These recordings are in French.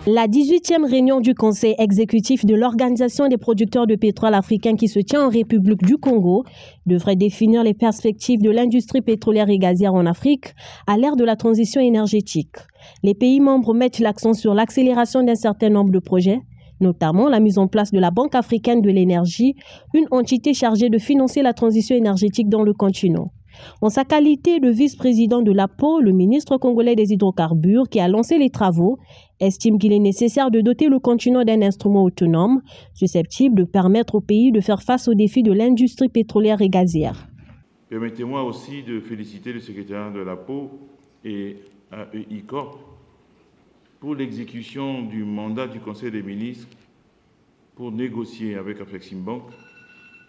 La 18e réunion du Conseil exécutif de l'Organisation des producteurs de pétrole africains qui se tient en République du Congo devrait définir les perspectives de l'industrie pétrolière et gazière en Afrique à l'ère de la transition énergétique. Les pays membres mettent l'accent sur l'accélération d'un certain nombre de projets, notamment la mise en place de la Banque africaine de l'énergie, une entité chargée de financer la transition énergétique dans le continent. En sa qualité de vice-président de l'APO, le ministre congolais des hydrocarbures, qui a lancé les travaux, estime qu'il est nécessaire de doter le continent d'un instrument autonome, susceptible de permettre au pays de faire face aux défis de l'industrie pétrolière et gazière. Permettez-moi aussi de féliciter le secrétariat de l'APO et AEI Corp pour l'exécution du mandat du Conseil des ministres pour négocier avec Afreximbank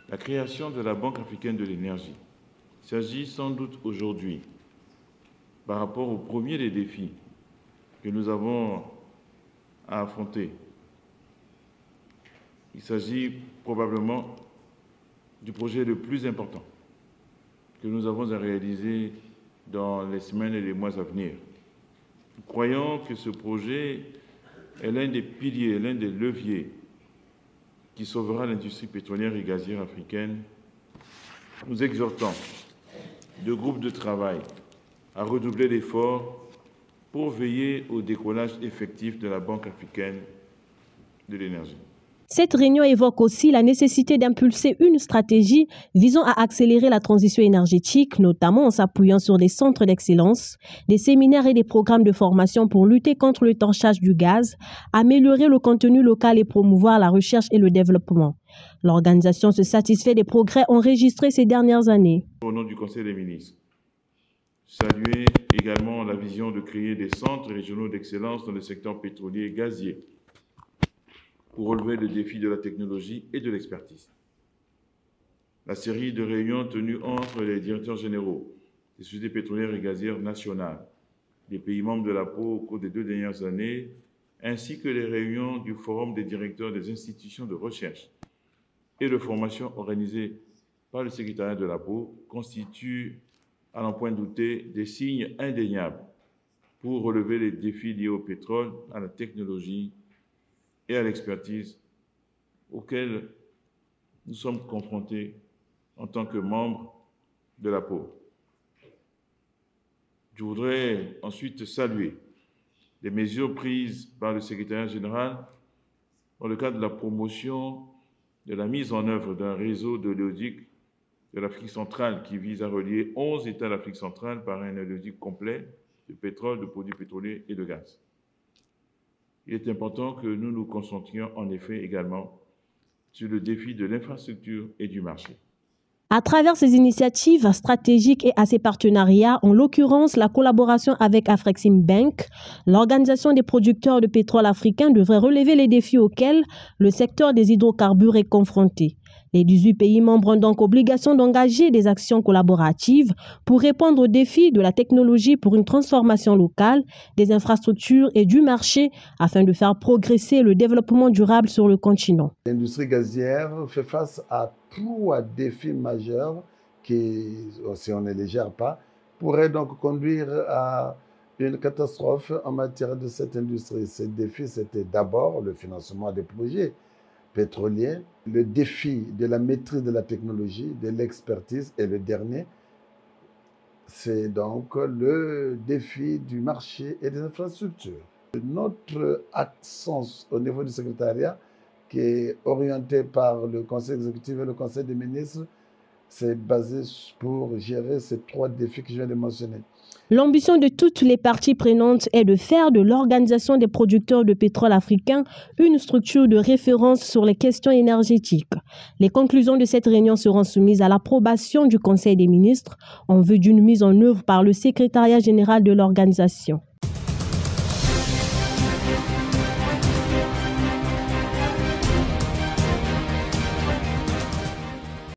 la création de la Banque africaine de l'énergie. Il s'agit sans doute aujourd'hui, par rapport au premier des défis que nous avons à affronter, il s'agit probablement du projet le plus important que nous avons à réaliser dans les semaines et les mois à venir. Nous croyons que ce projet est l'un des piliers, l'un des leviers qui sauvera l'industrie pétrolière et gazière africaine. Nous exhortons deux groupes de travail à redoubler d'efforts pour veiller au décollage effectif de la Banque africaine de l'énergie. Cette réunion évoque aussi la nécessité d'impulser une stratégie visant à accélérer la transition énergétique, notamment en s'appuyant sur des centres d'excellence, des séminaires et des programmes de formation pour lutter contre le torchage du gaz, améliorer le contenu local et promouvoir la recherche et le développement. L'organisation se satisfait des progrès enregistrés ces dernières années. Au nom du Conseil des ministres, saluer également la vision de créer des centres régionaux d'excellence dans le secteur pétrolier et gazier pour relever le défi de la technologie et de l'expertise. La série de réunions tenues entre les directeurs généraux des sociétés pétrolières et gazières nationales, des pays membres de l'APO au cours des 2 dernières années, ainsi que les réunions du Forum des directeurs des institutions de recherche et de formation organisées par le secrétariat de l'APO constituent, à n'en point douter, des signes indéniables pour relever les défis liés au pétrole, à la technologie et à l'expertise auxquels nous sommes confrontés en tant que membres de l'APO. Je voudrais ensuite saluer les mesures prises par le secrétariat général dans le cadre de la promotion de la mise en œuvre d'un réseau d'oléoducs de l'Afrique centrale qui vise à relier 11 États d'Afrique centrale par un oléoduc complet de pétrole, de produits pétroliers et de gaz. Il est important que nous nous concentrions en effet également sur le défi de l'infrastructure et du marché. À travers ces initiatives stratégiques et à ces partenariats, en l'occurrence la collaboration avec Afreximbank, l'Organisation des producteurs de pétrole africains devrait relever les défis auxquels le secteur des hydrocarbures est confronté. Les 18 pays membres ont donc obligation d'engager des actions collaboratives pour répondre aux défis de la technologie pour une transformation locale, des infrastructures et du marché afin de faire progresser le développement durable sur le continent. L'industrie gazière fait face à 3 défis majeurs qui, si on ne les gère pas, pourraient donc conduire à une catastrophe en matière de cette industrie. Ces défis, c'était d'abord le financement des projets pétroliers, le défi de la maîtrise de la technologie, de l'expertise, et le dernier, c'est donc le défi du marché et des infrastructures. Notre accent au niveau du secrétariat, qui est orienté par le Conseil exécutif et le Conseil des ministres, c'est basé pour gérer ces 3 défis que je viens de mentionner. L'ambition de toutes les parties prenantes est de faire de l'Organisation des producteurs de pétrole africains une structure de référence sur les questions énergétiques. Les conclusions de cette réunion seront soumises à l'approbation du Conseil des ministres en vue d'une mise en œuvre par le secrétariat général de l'organisation.